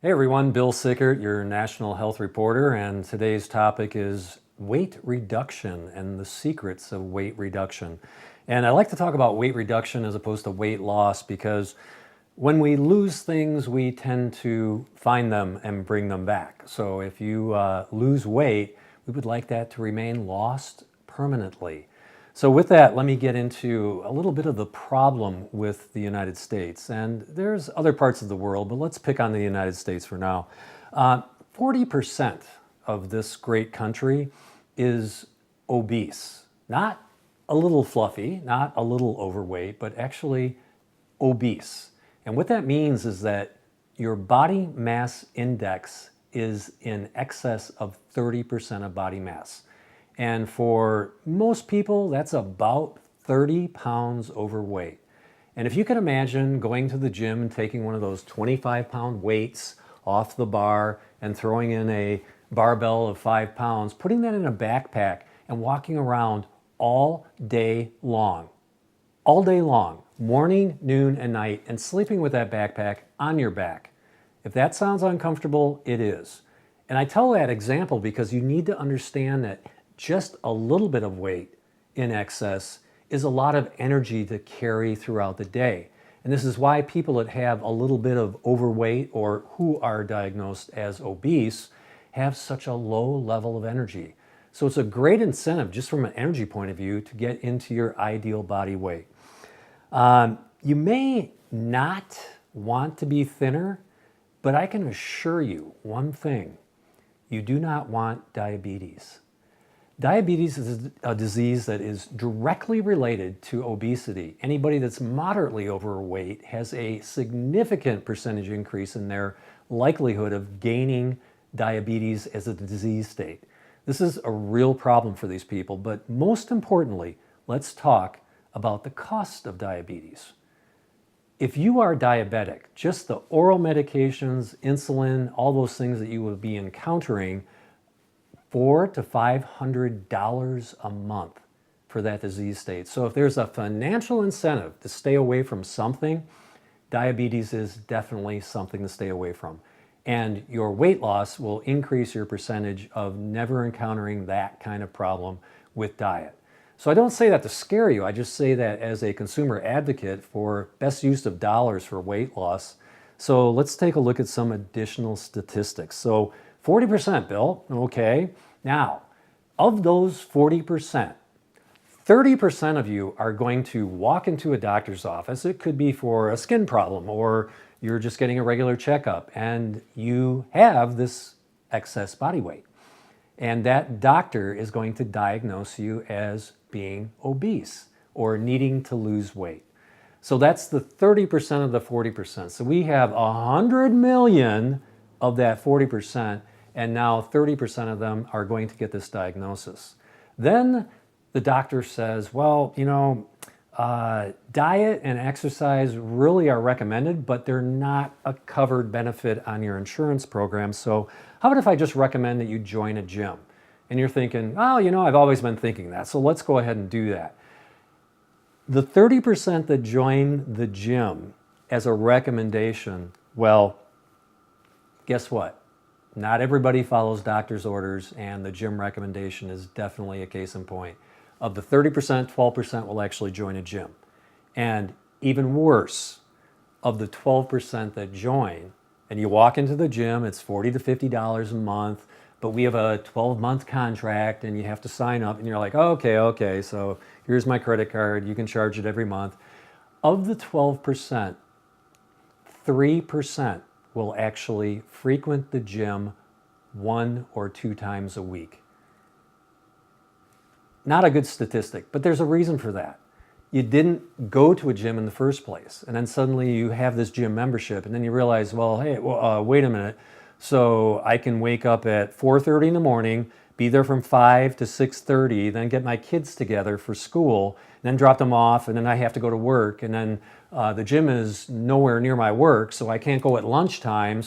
Hey everyone, Bill Sickert, your National Health Reporter, and today's topic is weight reduction and the secrets of weight reduction. And I like to talk about weight reduction as opposed to weight loss because when we lose things, we tend to find them and bring them back. So if you lose weight, we would like that to remain lost permanently. So with that, let me get into a little bit of the problem with the United States. And there's other parts of the world, but let's pick on the United States for now. 40% of this great country is obese. Not a little fluffy, not a little overweight, but actually obese. And what that means is that your body mass index is in excess of 30% of body mass. And for most people, that's about 30 pounds overweight. And if you can imagine going to the gym and taking one of those 25-pound weights off the bar and throwing in a barbell of 5 pounds, putting that in a backpack and walking around all day long, morning, noon, and night, and sleeping with that backpack on your back. If that sounds uncomfortable, it is. And I tell that example because you need to understand that just a little bit of weight in excess is a lot of energy to carry throughout the day. And this is why people that have a little bit of overweight or who are diagnosed as obese have such a low level of energy. So it's a great incentive just from an energy point of view to get into your ideal body weight. You may not want to be thinner, but I can assure you one thing: you do not want diabetes. Diabetes is a disease that is directly related to obesity. Anybody that's moderately overweight has a significant percentage increase in their likelihood of gaining diabetes as a disease state. This is a real problem for these people, but most importantly, let's talk about the cost of diabetes. If you are diabetic, just the oral medications, insulin, all those things that you will be encountering, $400 to $500 a month for that disease state. So if there's a financial incentive to stay away from something, diabetes is definitely something to stay away from. And your weight loss will increase your percentage of never encountering that kind of problem with diet. So I don't say that to scare you. I just say that as a consumer advocate for best use of dollars for weight loss. So let's take a look at some additional statistics. So 40%, Bill, okay. Now, of those 40%, 30% of you are going to walk into a doctor's office. It could be for a skin problem, or you're just getting a regular checkup, and you have this excess body weight. And that doctor is going to diagnose you as being obese or needing to lose weight. So that's the 30% of the 40%. So we have 100 million of that 40%, and now 30% of them are going to get this diagnosis. Then the doctor says, well, diet and exercise really are recommended, but they're not a covered benefit on your insurance program. So how about if I just recommend that you join a gym? And you're thinking, oh, I've always been thinking that, so let's go ahead and do that. The 30% that join the gym as a recommendation, well, guess what? Not everybody follows doctor's orders, and the gym recommendation is definitely a case in point. Of the 30%, 12% will actually join a gym. And even worse, of the 12% that join, and you walk into the gym, it's $40 to $50 a month, but we have a 12-month contract and you have to sign up, and you're like, okay, so here's my credit card, you can charge it every month. Of the 12%, 3% will actually frequent the gym 1 or 2 times a week. Not a good statistic, but there's a reason for that. You didn't go to a gym in the first place, and then suddenly you have this gym membership, and then you realize, well, hey, wait a minute. So I can wake up at 4:30 in the morning, be there from 5 to 6:30, then get my kids together for school, and then drop them off, and then I have to go to work, and then the gym is nowhere near my work, so I can't go at lunchtime,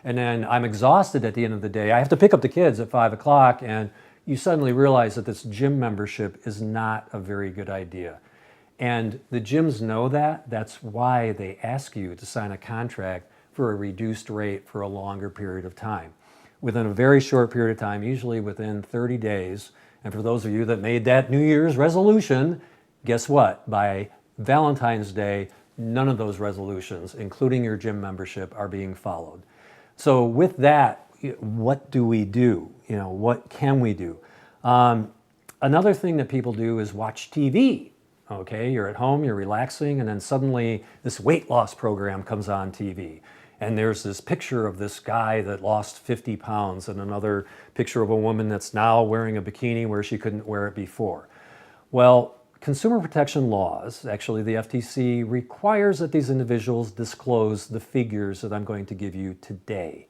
and then I'm exhausted at the end of the day. I have to pick up the kids at 5 o'clock, and you suddenly realize that this gym membership is not a very good idea. And the gyms know that. That's why they ask you to sign a contract for a reduced rate for a longer period of time. Within a very short period of time, usually within 30 days, and for those of you that made that New Year's resolution, guess what? By Valentine's Day, none of those resolutions, including your gym membership, are being followed. So with that, what do we do? What can we do? Another thing that people do is watch TV. Okay, you're at home, you're relaxing, and then suddenly this weight loss program comes on TV. And there's this picture of this guy that lost 50 pounds and another picture of a woman that's now wearing a bikini where she couldn't wear it before. Well, consumer protection laws, actually the FTC, requires that these individuals disclose the figures that I'm going to give you today.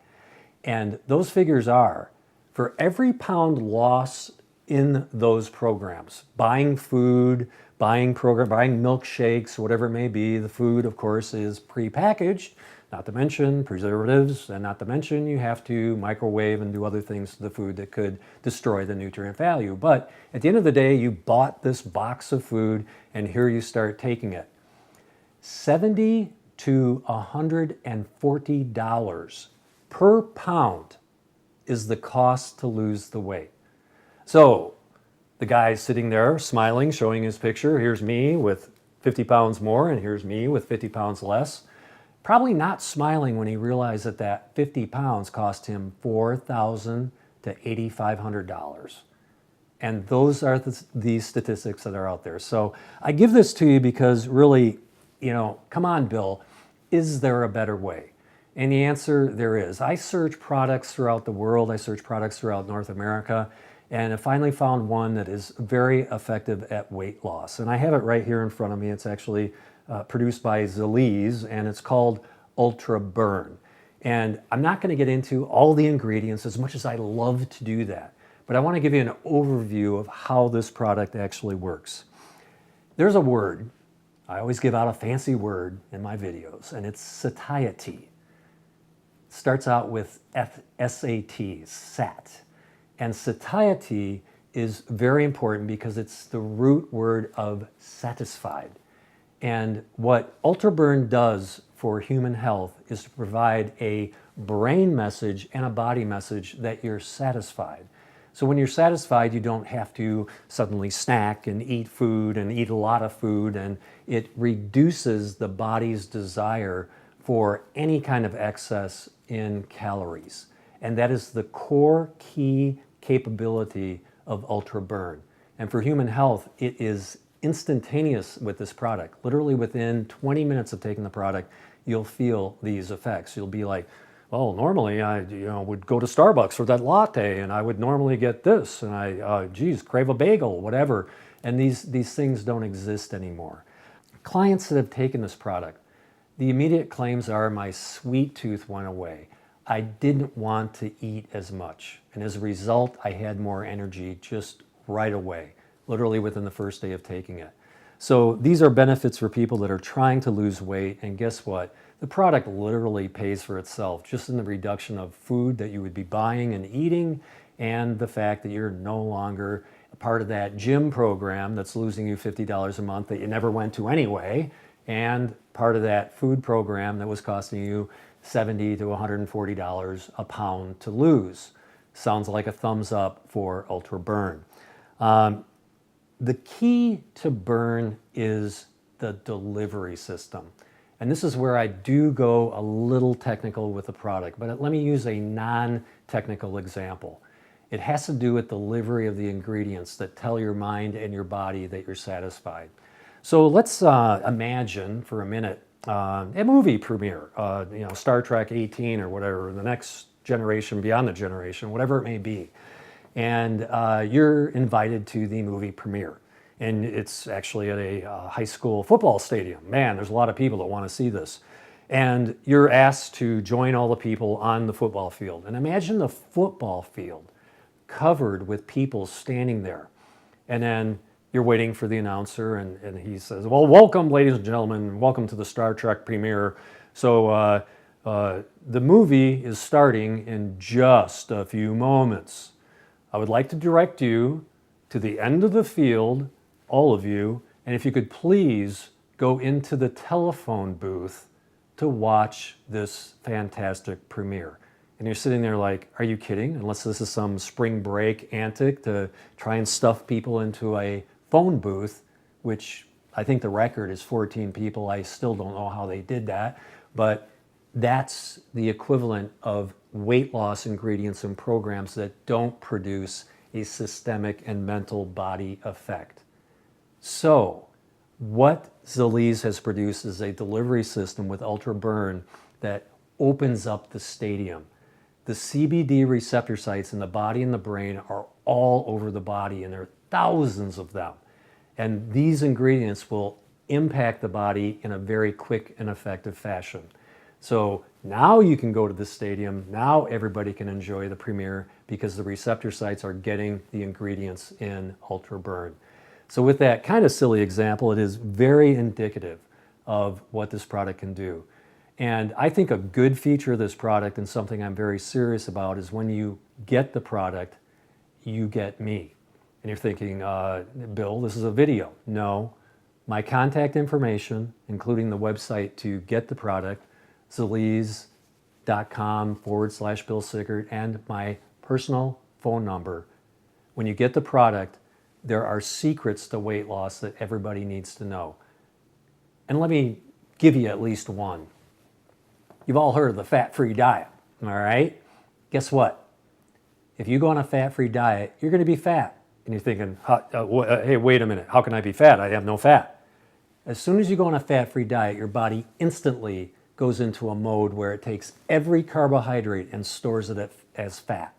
And those figures are, for every pound loss in those programs, buying food, buying milkshakes, whatever it may be, the food, of course, is prepackaged, not to mention preservatives, and not to mention you have to microwave and do other things to the food that could destroy the nutrient value. But at the end of the day, you bought this box of food, and here you start taking it. $70 to $140 per pound is the cost to lose the weight. So the guy's sitting there smiling, showing his picture. Here's me with 50 pounds more, and here's me with 50 pounds less. Probably not smiling when he realized that that 50 pounds cost him $4,000 to $8,500. And those are the statistics that are out there. So I give this to you because really, come on, Bill, is there a better way? And the answer, there is. I search products throughout the world. I search products throughout North America. And I finally found one that is very effective at weight loss. And I have it right here in front of me. It's actually produced by Zilis, and it's called Ultra Burn. And I'm not going to get into all the ingredients as much as I love to do that. But I want to give you an overview of how this product actually works. There's a word. I always give out a fancy word in my videos, and it's satiety. It starts out with S-A-T, sat. And satiety is very important because it's the root word of satisfied. And what Ultra Burn does for human health is to provide a brain message and a body message that you're satisfied. So when you're satisfied, you don't have to suddenly snack and eat food and eat a lot of food, and it reduces the body's desire for any kind of excess in calories. And that is the core key capability of Ultra Burn. And for human health, it is instantaneous with this product. Literally within 20 minutes of taking the product, you'll feel these effects. You'll be like, well, normally I would go to Starbucks for that latte, and I would normally get this, and I crave a bagel, whatever. And these things don't exist anymore. Clients that have taken this product, the immediate claims are, my sweet tooth went away. I didn't want to eat as much. And as a result, I had more energy just right away, literally within the first day of taking it. So these are benefits for people that are trying to lose weight. And guess what? The product literally pays for itself just in the reduction of food that you would be buying and eating, and the fact that you're no longer a part of that gym program that's losing you $50 a month that you never went to anyway, and part of that food program that was costing you $70 to $140 a pound to lose. Sounds like a thumbs up for Ultra Burn. The key to burn is the delivery system. And this is where I do go a little technical with the product, but let me use a non-technical example. It has to do with delivery of the ingredients that tell your mind and your body that you're satisfied. So let's imagine for a minute a movie premiere, Star Trek 18 or whatever, the next generation, beyond the generation, whatever it may be. And you're invited to the movie premiere. And it's actually at a high school football stadium. Man, there's a lot of people that want to see this. And you're asked to join all the people on the football field. And imagine the football field covered with people standing there. And then you're waiting for the announcer, and he says, well, welcome, ladies and gentlemen. Welcome to the Star Trek premiere. So the movie is starting in just a few moments. I would like to direct you to the end of the field, all of you, and if you could please go into the telephone booth to to watch this fantastic premiere. And you're sitting there like, are you kidding? Unless this is some spring break antic to try and stuff people into a phone booth, which I think the record is 14 people. I still don't know how they did that. But that's the equivalent of weight loss ingredients and programs that don't produce a systemic and mental body effect. So what Zilis has produced is a delivery system with ultra burn that opens up the stadium. The CBD receptor sites in the body and the brain are all over the body, and there are thousands of them. And these ingredients will impact the body in a very quick and effective fashion. So now you can go to the stadium. Now everybody can enjoy the premiere because the receptor sites are getting the ingredients in Ultra Burn. So with that kind of silly example, it is very indicative of what this product can do. And I think a good feature of this product, and something I'm very serious about, is when you get the product, you get me. And you're thinking, Bill, this is a video. No, my contact information, including the website to get the product, zilis.com/Bill Sickert, and my personal phone number. When you get the product, there are secrets to weight loss that everybody needs to know. And let me give you at least one. You've all heard of the fat-free diet, all right? Guess what? If you go on a fat-free diet, you're going to be fat. And you're thinking, hey, wait a minute, how can I be fat? I have no fat. As soon as you go on a fat-free diet, your body instantly goes into a mode where it takes every carbohydrate and stores it as fat.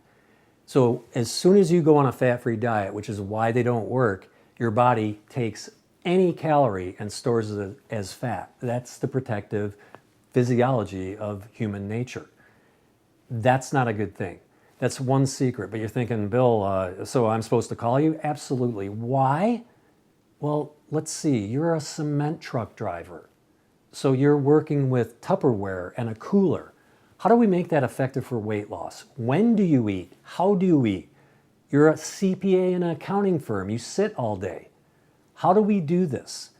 So as soon as you go on a fat-free diet, which is why they don't work, your body takes any calorie and stores it as fat. That's the protective physiology of human nature. That's not a good thing. That's one secret. But you're thinking, Bill, so I'm supposed to call you? Absolutely. Why? Well, let's see. You're a cement truck driver. So you're working with Tupperware and a cooler. How do we make that effective for weight loss? When do you eat? How do you eat? You're a CPA in an accounting firm. You sit all day. How do we do this?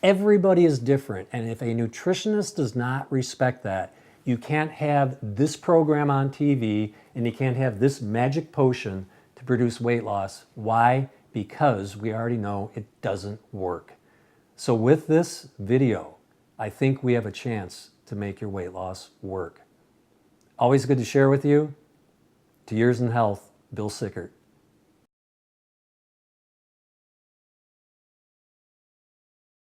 Everybody is different, and if a nutritionist does not respect that, you can't have this program on TV and you can't have this magic potion to produce weight loss. Why? Because we already know it doesn't work. So with this video, I think we have a chance to make your weight loss work. Always good to share with you. To yours in health, Bill Sickert.